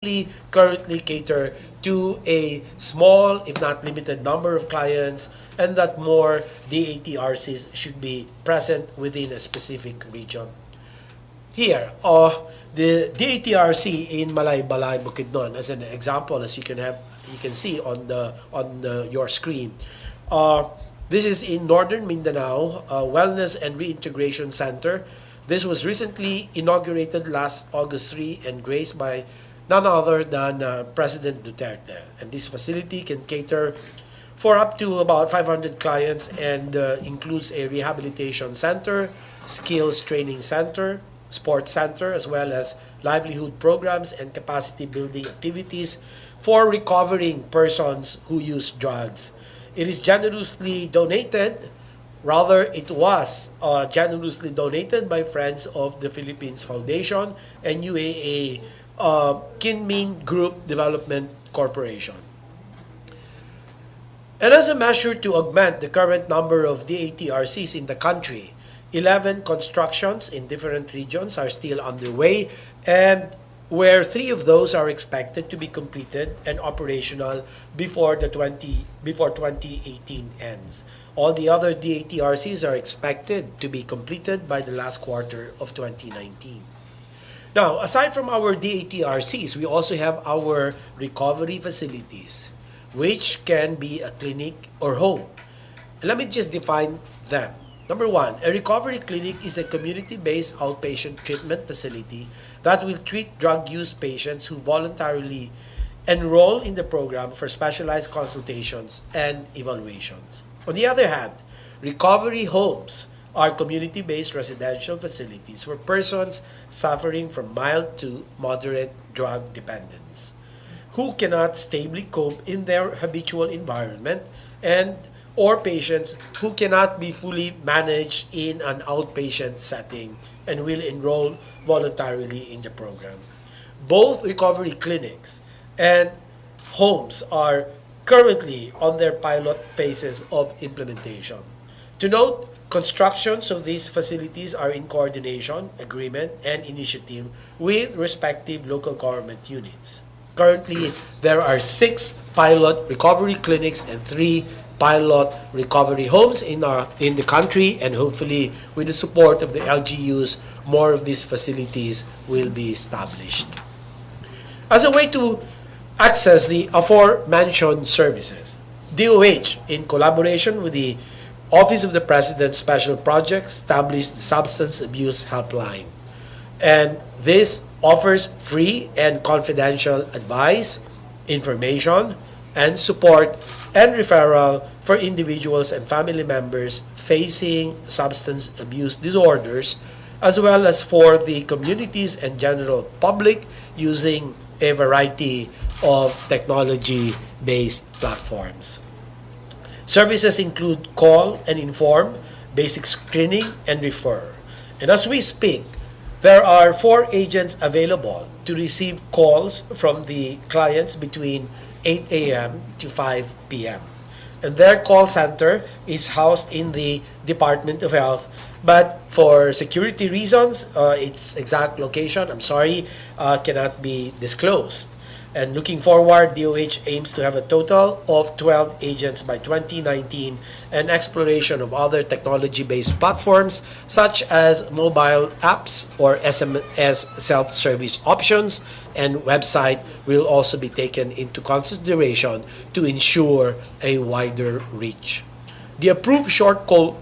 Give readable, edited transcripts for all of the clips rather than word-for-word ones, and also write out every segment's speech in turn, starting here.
currently cater to a small, if not limited, number of clients, and that more DATRCs should be present within a specific region. Here, the DATRC in Balay, Bukidnon, as an example, as you can see on your screen. This is in Northern Mindanao, Wellness and Reintegration Center. This was recently inaugurated last August 3 and graced by none other than President Duterte. And this facility can cater for up to about 500 clients and includes a rehabilitation center, skills training center, sports center, as well as livelihood programs and capacity building activities for recovering persons who use drugs. It is generously donated. Rather, it was generously donated by Friends of the Philippines Foundation and UAA Kinmin Group Development Corporation. And as a measure to augment the current number of DATRCs in the country, 11 constructions in different regions are still underway, and where 3 of those are expected to be completed and operational before 2018 ends. All the other DATRCs are expected to be completed by the last quarter of 2019. Now, aside from our DATRCs, we also have our recovery facilities, which can be a clinic or home. Let me just define them. Number 1, a recovery clinic is a community-based outpatient treatment facility that will treat drug use patients who voluntarily enroll in the program for specialized consultations and evaluations. On the other hand, recovery homes are community-based residential facilities for persons suffering from mild to moderate drug dependence who cannot stably cope in their habitual environment, and or patients who cannot be fully managed in an outpatient setting and will enroll voluntarily in the program. Both recovery clinics and homes are currently on their pilot phases of implementation. To note, constructions of these facilities are in coordination, agreement, and initiative with respective local government units. Currently, there are 6 pilot recovery clinics and 3 pilot recovery homes in the country, and hopefully with the support of the LGUs, more of these facilities will be established. As a way to access the aforementioned services, DOH, in collaboration with the Office of the President Special Projects, established the Substance Abuse Helpline. And this offers free and confidential advice, information, and support and referral for individuals and family members facing substance abuse disorders, as well as for the communities and general public using a variety of technology-based platforms. Services include call and inform, basic screening, and refer. And as we speak, there are 4 agents available to receive calls from the clients between 8 a.m. to 5 p.m. And their call center is housed in the Department of Health, but for security reasons, its exact location, cannot be disclosed. And looking forward, DOH aims to have a total of 12 agents by 2019 and exploration of other technology-based platforms such as mobile apps or SMS self-service options and website will also be taken into consideration to ensure a wider reach. The approved short code,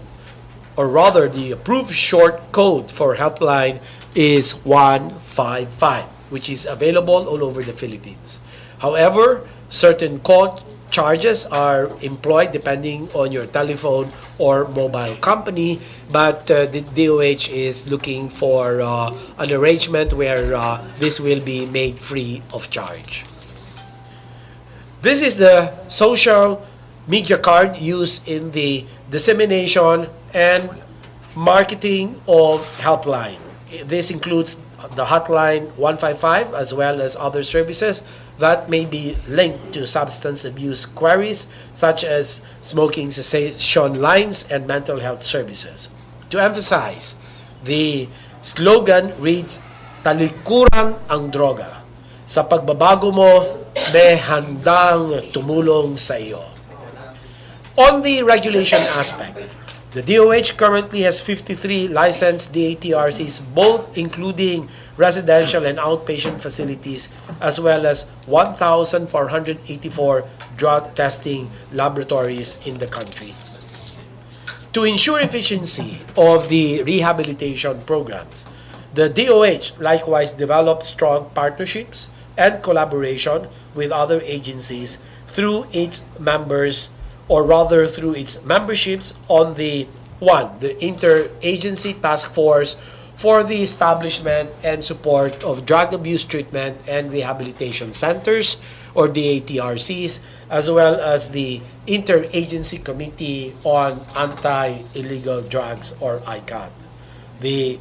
the approved short code for helpline is 155. Which is available all over the Philippines. However, certain call charges are employed depending on your telephone or mobile company, but the DOH is looking for an arrangement where this will be made free of charge. This is the social media card used in the dissemination and marketing of helpline. This includes the hotline 155 as well as other services that may be linked to substance abuse queries such as smoking cessation lines and mental health services. To emphasize, the slogan reads, "Talikuran ang droga." Sa pagbabago mo, may handang tumulong sa iyo. On the regulation aspect, the DOH currently has 53 licensed DATRCs, both including residential and outpatient facilities, as well as 1,484 drug testing laboratories in the country. To ensure efficiency of the rehabilitation programs, the DOH likewise developed strong partnerships and collaboration with other agencies through its members, or rather through its memberships on the Interagency Task Force for the establishment and support of drug abuse treatment and rehabilitation centers, or DATRCs, as well as the Interagency Committee on Anti-Illegal Drugs, or ICAD. The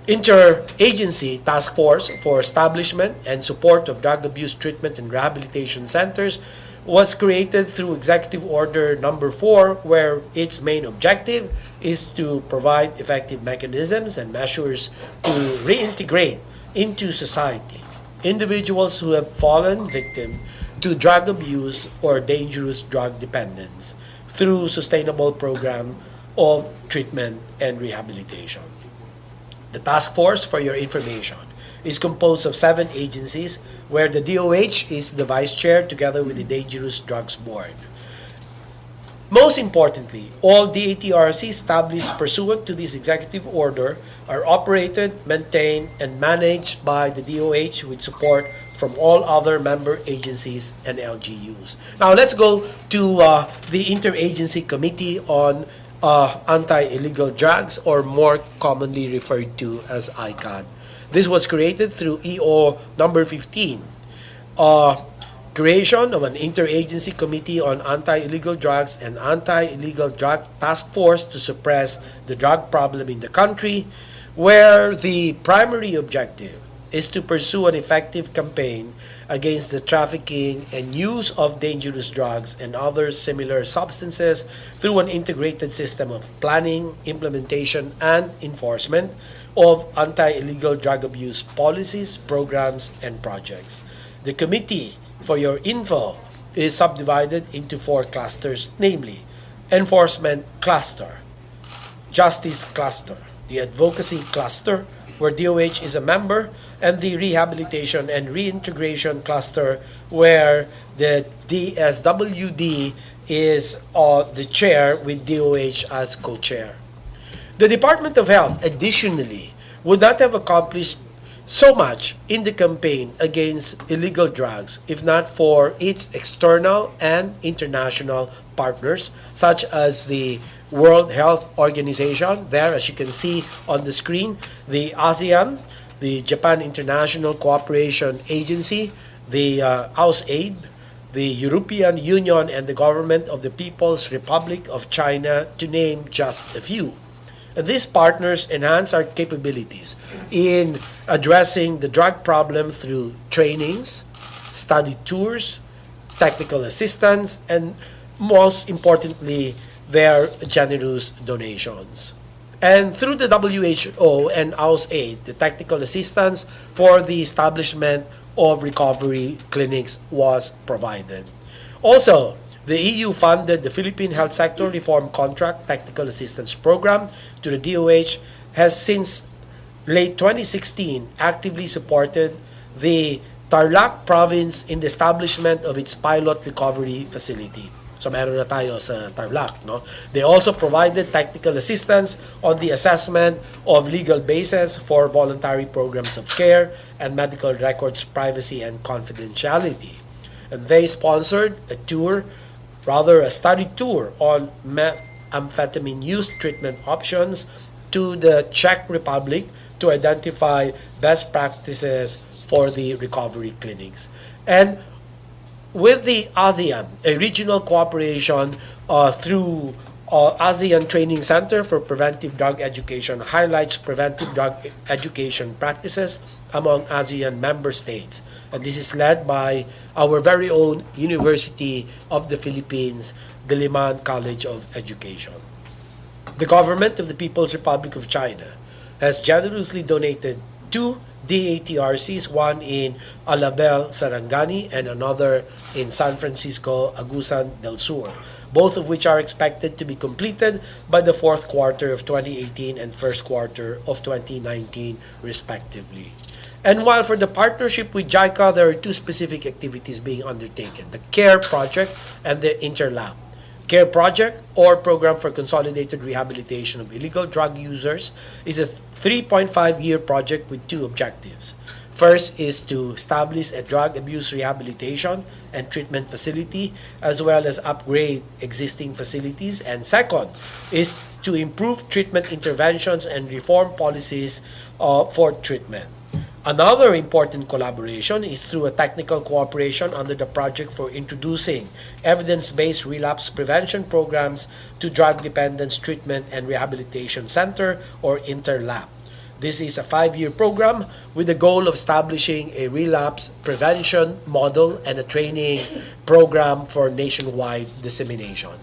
Interagency Task Force for Establishment and Support of Drug Abuse Treatment and Rehabilitation Centers was created through Executive Order Number 4, where its main objective is to provide effective mechanisms and measures to reintegrate into society individuals who have fallen victim to drug abuse or dangerous drug dependence through sustainable program of treatment and rehabilitation. The task force, for your information, is composed of 7 agencies, where the DOH is the vice chair together with the Dangerous Drugs Board. Most importantly, all DATRCs established pursuant to this executive order are operated, maintained, and managed by the DOH with support from all other member agencies and LGUs. Now let's go to the Interagency Committee on Anti-Illegal Drugs, or more commonly referred to as ICAD. This was created through EO number 15, creation of an Interagency Committee on Anti-Illegal Drugs and Anti-Illegal Drug Task Force to suppress the drug problem in the country, where the primary objective is to pursue an effective campaign against the trafficking and use of dangerous drugs and other similar substances through an integrated system of planning, implementation, and enforcement of anti-illegal drug abuse policies, programs, and projects. The committee, for your info, is subdivided into 4 clusters, namely Enforcement Cluster, Justice Cluster, the Advocacy Cluster, where DOH is a member, and the Rehabilitation and Reintegration Cluster, where the DSWD is the chair with DOH as co-chair. The Department of Health, additionally, would not have accomplished so much in the campaign against illegal drugs if not for its external and international partners, such as the World Health Organization, there as you can see on the screen, the ASEAN, the Japan International Cooperation Agency, the USAID, the European Union, and the Government of the People's Republic of China, to name just a few. And these partners enhance our capabilities in addressing the drug problem through trainings, study tours, technical assistance, and most importantly, their generous donations. And through the WHO and USAID, the technical assistance for the establishment of recovery clinics was provided. Also, the EU funded the Philippine Health Sector Reform Contract Technical Assistance Program to the DOH, has since late 2016 actively supported the Tarlac province in the establishment of its pilot recovery facility. So meron na tayo sa Tarlac, no? They also provided technical assistance on the assessment of legal basis for voluntary programs of care and medical records privacy and confidentiality. And they sponsored a study tour on methamphetamine use treatment options to the Czech Republic to identify best practices for the recovery clinics. And with the ASEAN, a regional cooperation through ASEAN Training Center for Preventive Drug Education highlights preventive drug education practices among ASEAN member states. And this is led by our very own University of the Philippines, Diliman College of Education. The government of the People's Republic of China has generously donated 2 DATRCs, one in Alabel, Sarangani, and another in San Francisco, Agusan del Sur, both of which are expected to be completed by the fourth quarter of 2018 and first quarter of 2019, respectively. And while for the partnership with JICA, there are two specific activities being undertaken: the CARE project and the Interlap. CARE project, or Program for Consolidated Rehabilitation of Illegal Drug Users, is a 3.5-year project with two objectives. First is to establish a drug abuse rehabilitation and treatment facility, as well as upgrade existing facilities. And second is to improve treatment interventions and reform policies for treatment. Another important collaboration is through a technical cooperation under the project for introducing evidence-based relapse prevention programs to Drug Dependence Treatment and Rehabilitation Center, or Interlap. This is a 5-year program with the goal of establishing a relapse prevention model and a training program for nationwide dissemination.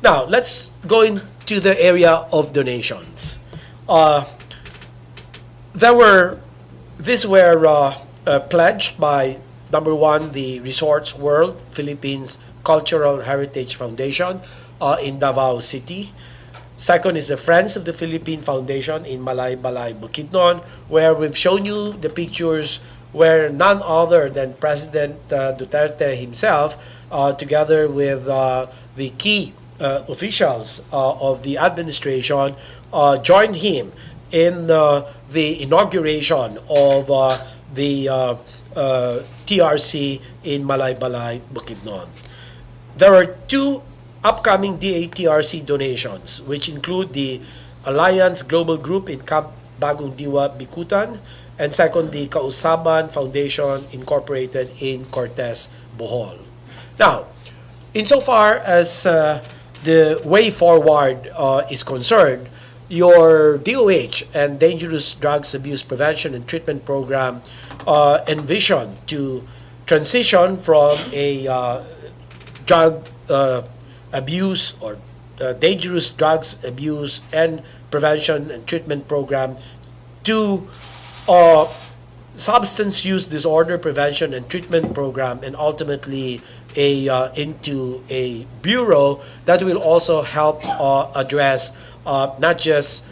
Now, let's go into the area of donations. These were pledged by, number one, the Resorts World Philippines Cultural Heritage Foundation in Davao City. Second is the Friends of the Philippine Foundation in Balay, Bukidnon, where we've shown you the pictures where none other than President Duterte himself, together with the key officials of the administration, joined him in the inauguration of the TRC in Balay, Bukidnon. There are two upcoming DATRC donations, which include the Alliance Global Group in Camp Bagong Diwa, Bikutan, and second, the Kausaban Foundation Incorporated in Cortez, Bohol. Now, insofar as the way forward is concerned, your DOH and Dangerous Drugs Abuse Prevention and Treatment Program envision to transition from a drug abuse or dangerous drugs abuse and prevention and treatment program to substance use disorder prevention and treatment program, and ultimately into a bureau that will also help address not just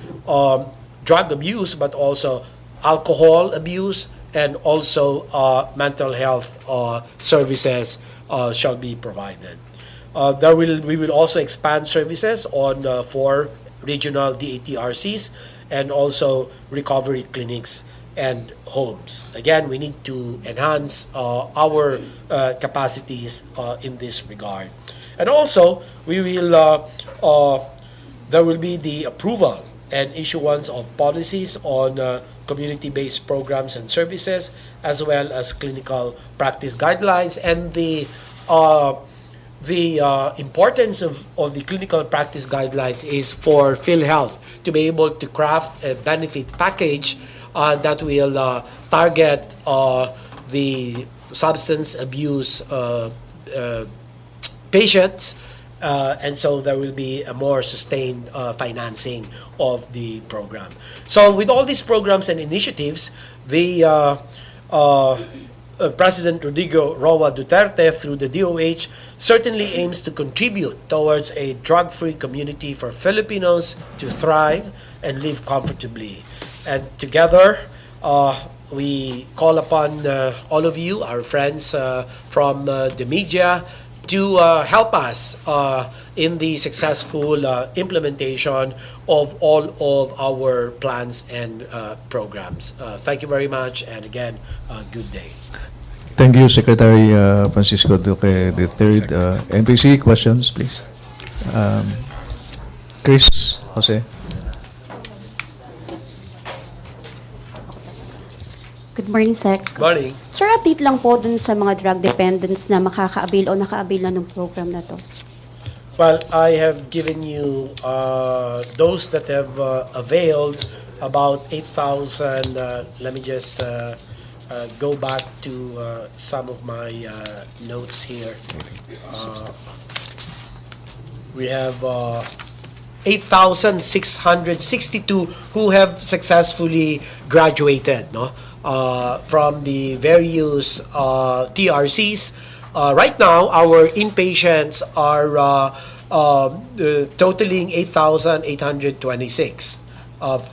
drug abuse, but also alcohol abuse, and also mental health services shall be provided. We will also expand services on 4 regional DATRCs and also recovery clinics and homes. Again, we need to enhance our capacities in this regard. And also, there will be the approval and issuance of policies on community-based programs and services, as well as clinical practice guidelines. And the importance of the clinical practice guidelines is for PhilHealth to be able to craft a benefit package that will target the substance abuse patients, and so there will be a more sustained financing of the program. So with all these programs and initiatives, the President Rodrigo Roa Duterte, through the DOH, certainly aims to contribute towards a drug-free community for Filipinos to thrive and live comfortably. And together, we call upon all of you, our friends from the media, to help us in the successful implementation of all of our plans and programs. Thank you very much, and again, good day. Thank you, Secretary Francisco Duque III. NPC, questions, please. Chris, Jose. Good morning, Sec. Morning. Sir, update lang po dun sa mga drug dependents na makaka-avail o naka-avail na ng program na to. Well, I have given you those that have availed about 8,000. Let me just go back to some of my notes here. We have 8,662 who have successfully graduated, no, from the various TRCs. Right now, our inpatients are totaling 8,826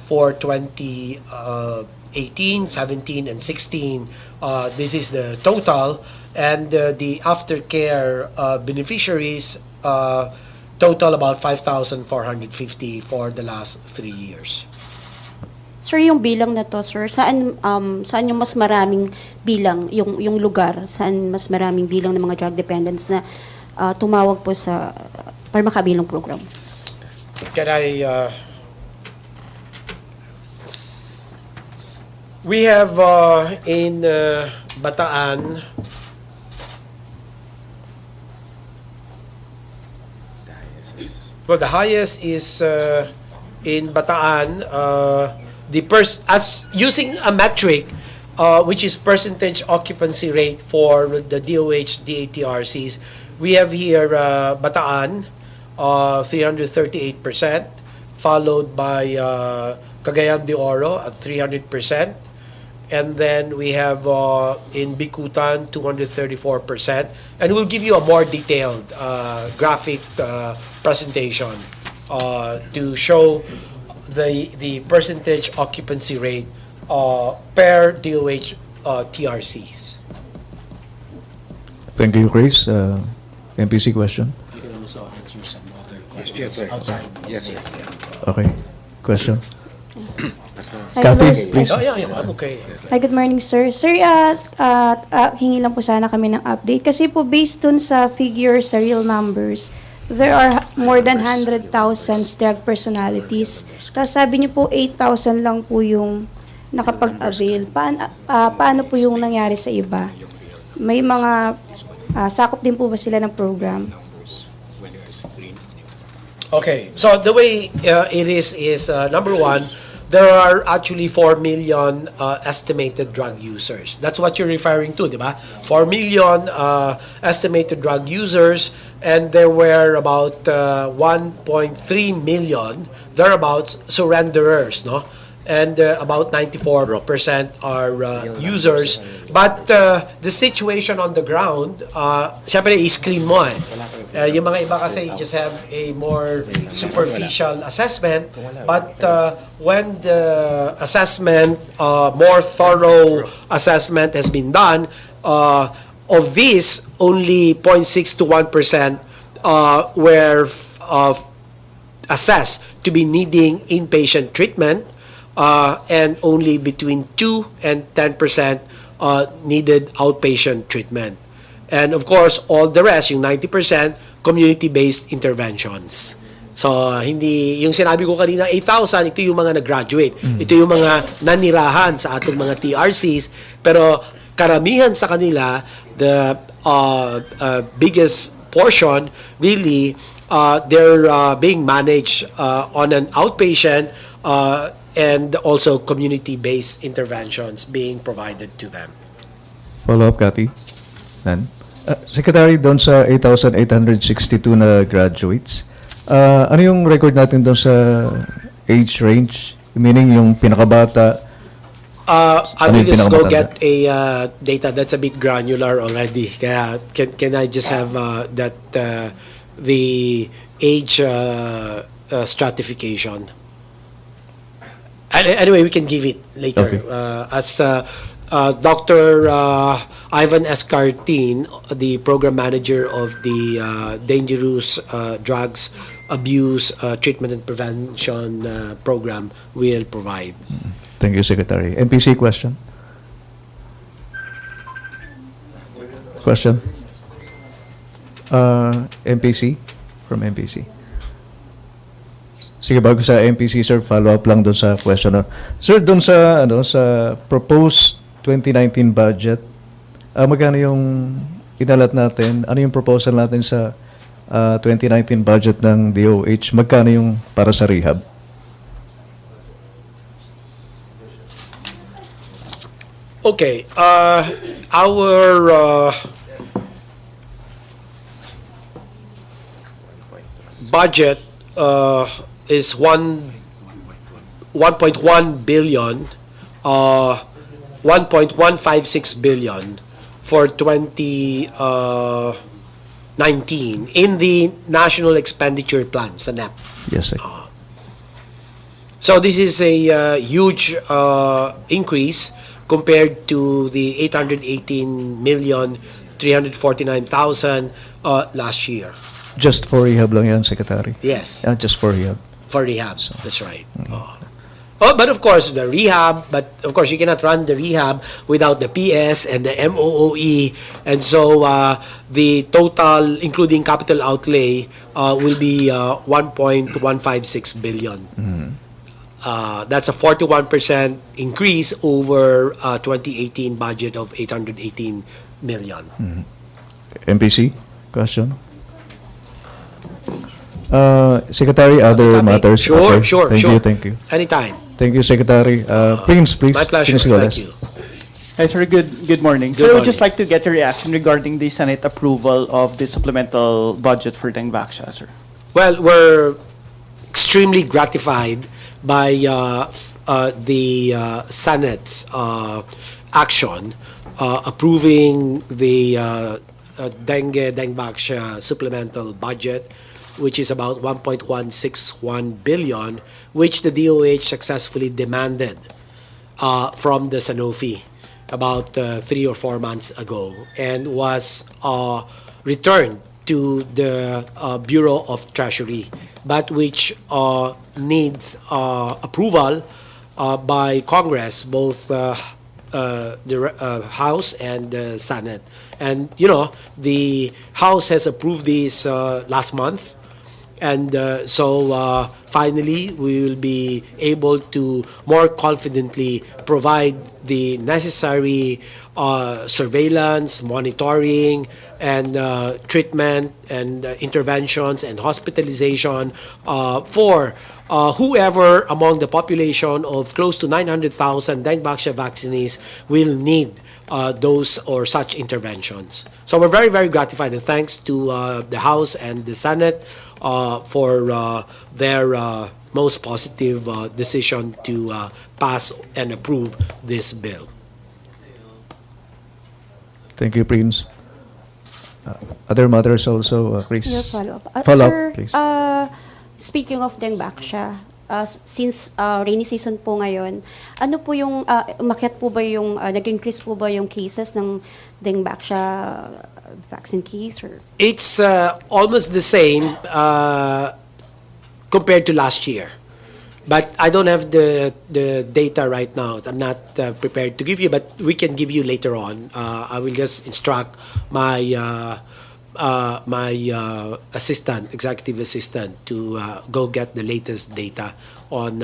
for 2018, 17, and 16. This is the total, and the aftercare beneficiaries total about 5,450 for the last 3 years. Sir, yung bilang na to, sir, saan yung mas maraming bilang, yung lugar, saan mas maraming bilang ng mga drug dependents na tumawag po para makabilang program? Can I, we have in Bataan, well, the highest is in Bataan, as using a metric, which is percentage occupancy rate for the DOH DATRCs. We have here Bataan, 338%, followed by Cagayan de Oro at 300%. And then we have in Bicutan, 234%. And we'll give you a more detailed graphic presentation to show the percentage occupancy rate per DOH TRCs. Thank you, Chris. MPC question? You can also answer some other questions Yes, sir. outside. Yes, sir. Okay. Question? Hi, Kathy, good- please. Oh, yeah, I'm okay. Hi, good morning, sir. Sir, hingi lang po sana kami ng update. Kasi po, based dun sa figures, sa real numbers, there are more than 100,000 drug personalities. Tapos sabi niyo po, 8,000 lang po yung nakapag-avail. Paano po yung nangyari sa iba? May mga sakop din po ba sila ng program? Okay, so the way it is number one, there are actually 4 million estimated drug users. That's what you're referring to, di ba? 4 million estimated drug users, and there were about 1.3 million thereabouts surrenderers, no? And about 94% are users. But the situation on the ground, syempre i-screen mo eh. Yung mga iba kasi just have a more superficial assessment. But when the assessment, more thorough assessment has been done, of these, only 0.6 to 1% were assessed to be needing inpatient treatment. And only between 2 and 10% needed outpatient treatment. And of course, all the rest, yung 90%, community-based interventions. So, hindi, yung sinabi ko kanina, 8,000, ito yung mga nag-graduate. Ito yung mga nanirahan sa ating mga TRCs. Pero karamihan sa kanila, the biggest portion, really, they're being managed on an outpatient and also community-based interventions being provided to them. Follow-up, Kathy? Nan? Secretary, doon sa 8,862 na graduates, ano yung record natin doon sa age range? Meaning yung pinakabata? I Ano will yung just go pinakamatanda? get a data that's a bit granular already. Kaya can I just have that the age stratification? Anyway, we can give it later. Okay. As Dr. Ivan Escartin, the program manager of the Dangerous Drugs Abuse Treatment and Prevention Program, will provide. Thank you, Secretary. MPC question? Question? MPC? From MPC. Sige, bago sa MPC, sir, follow-up lang doon sa question. Sir, doon sa, sa proposed 2019 budget, magkano yung inalat natin? Ano yung proposal natin sa 2019 budget ng DOH? Magkano yung para sa rehab? Okay, our budget is 1.1 billion 1.156 billion for 2019 in the National Expenditure Plan sa NEP. Yes, sir. So this is a huge increase compared to the 818,349,000 last year. Just for rehab lang yan, Secretary. Yes, Just for rehab. for rehab. That's right. But of course, the rehab, but of course, you cannot run the rehab without the PS and the MOOE. And so the total, including capital outlay, will be 1.156 billion. That's a 41% increase over 2018 budget of 818 million. MPC, question? Secretary, other Copy? matters? Sure, Okay. sure, Thank sure. you, thank you. Anytime. Thank you, Secretary. Prince, please. My pleasure. Pinisigolas. Thank you. Hi, sir. Good morning. Good Sir, I would just morning. like to get your reaction regarding the Senate approval of the supplemental budget for Dengbaksha, sir. Well, we're extremely gratified by the Senate's action approving the Dengbaksha supplemental budget, which is about 1.161 billion, which the DOH successfully demanded from the Sanofi about 3 or 4 months ago, and was returned to the Bureau of Treasury, but which needs approval by Congress, both the House and the Senate. And, you know, the House has approved this last month. And so finally, we will be able to more confidently provide the necessary surveillance, monitoring, and treatment and interventions and hospitalization for whoever among the population of close to 900,000 Dengbaksha vaccinees will need those or such interventions. So we're very, very gratified, and thanks to the House and the Senate for their most positive decision to pass and approve this bill. Thank you, Prince. Other matters also, Chris? Your follow-up. Follow-up, Sir, please. Speaking of Dengbaksha, since rainy season po ngayon, ano po yung, umakyat po ba yung, nag-increase po ba yung cases ng Dengbaksha vaccine case? Or? It's almost the same compared to last year. But I don't have the data right now. I'm not prepared to give you, but we can give you later on. I will just instruct my assistant, executive assistant, to go get the latest data on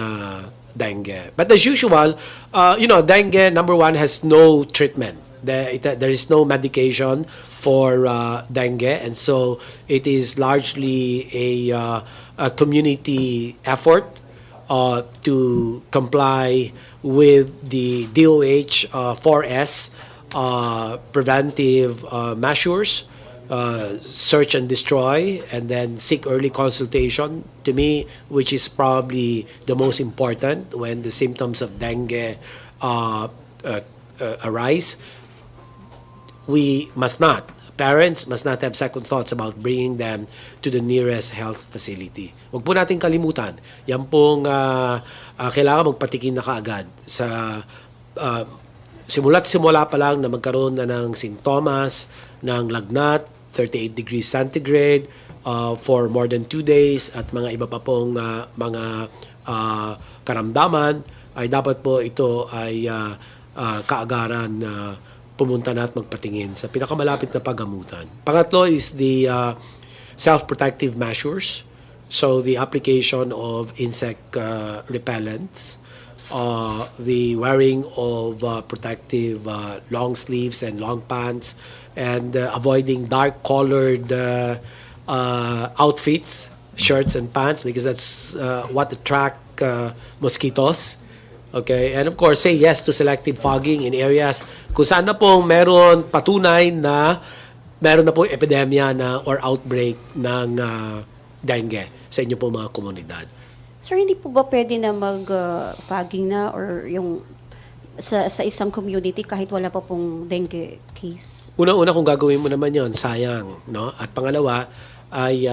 dengue. But as usual, dengue, number one, has no treatment. There is no medication for dengue, and so it is largely a community effort to comply with the DOH 4S preventive measures, search and destroy, and then seek early consultation, to me, which is probably the most important when the symptoms of dengue arise. Parents must not have second thoughts about bringing them to the nearest health facility. Huwag po natin kalimutan, yan pong kailangan magpatikin na kaagad sa simula't simula pa lang na magkaroon na ng sintomas ng lagnat, 38 degrees centigrade for more than 2 days, at mga iba pa pong mga karamdaman, ay dapat po ito ay kaagaran na pumunta na at magpatingin sa pinakamalapit na paggamutan. Pangatlo is the self-protective measures. So the application of insect repellents, the wearing of protective long sleeves and long pants, and avoiding dark-colored outfits, shirts and pants, because that's what attract mosquitoes. Okay, and of course, say yes to selective fogging in areas kung saan na pong meron patunay na meron na pong epidemya na or outbreak ng dengue sa inyo pong mga komunidad. Sir, hindi po ba pwede na mag-fogging na or yung sa isang community kahit wala pa pong dengue case? Una-una kung gagawin mo naman yon, sayang, no? At pangalawa ay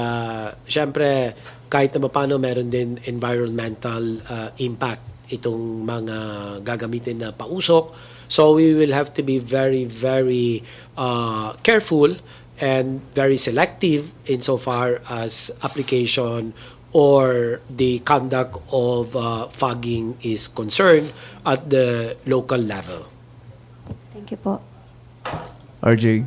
syempre kahit na paano meron din environmental impact itong mga gagamitin na pausok. So we will have to be very, very careful and very selective insofar as application or the conduct of fogging is concerned at the local level. Thank you po. RJ?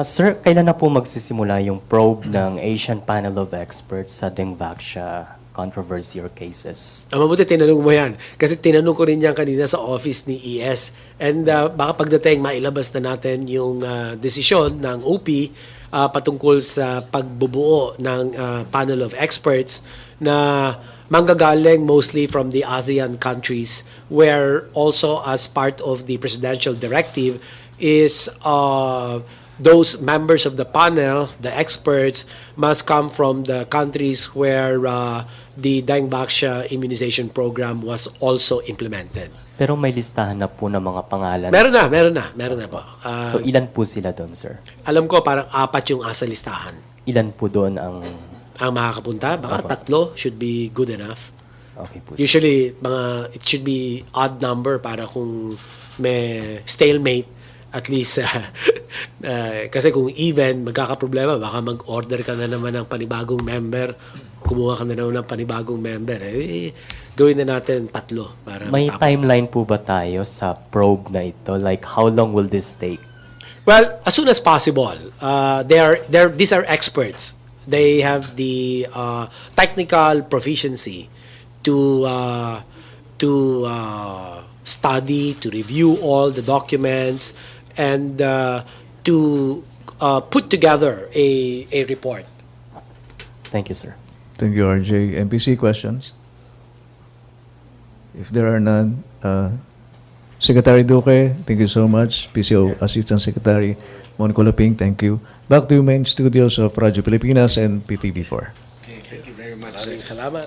Sir, kailan na po magsisimula yung probe ng Asian Panel of Experts sa Dengvaxia controversy or cases? Mabuti tinanong mo yan. Kasi tinanong ko rin yan kanina sa office ni ES. And baka pagdating, mailabas na natin yung desisyon ng OP patungkol sa pagbubuo ng panel of experts na manggagaling mostly from the ASEAN countries, where also as part of the presidential directive is those members of the panel, the experts, must come from the countries where the Dengvaxia immunization program was also implemented. Pero may listahan na po ng mga pangalan. Meron na po. So ilan po sila doon, sir? Alam ko parang 4 yung asa listahan. Ilan po doon ang... Ang makakapunta, baka 3 should be good enough. Okay po, sir. Usually, it should be odd number para kung may stalemate, at least, kasi kung even, magkakaproblema, baka mag-order ka na naman ng panibagong member, kumuha ka na naman ng panibagong member. Gawin na natin 3 para May matapos timeline po ba tayo sa probe na ito? Like, how long will this take? Well, as soon as possible. These are experts. They have the technical proficiency to study, to review all the documents, and to put together a report. Thank you, sir. Thank you, RJ. MPC questions? If there are none, Secretary Duque, thank you so much. PCO Assistant Secretary Mon Colaping, thank you. Back to main studios of Radyo Pilipinas and PTV4. Thank you very much. Maraming salamat.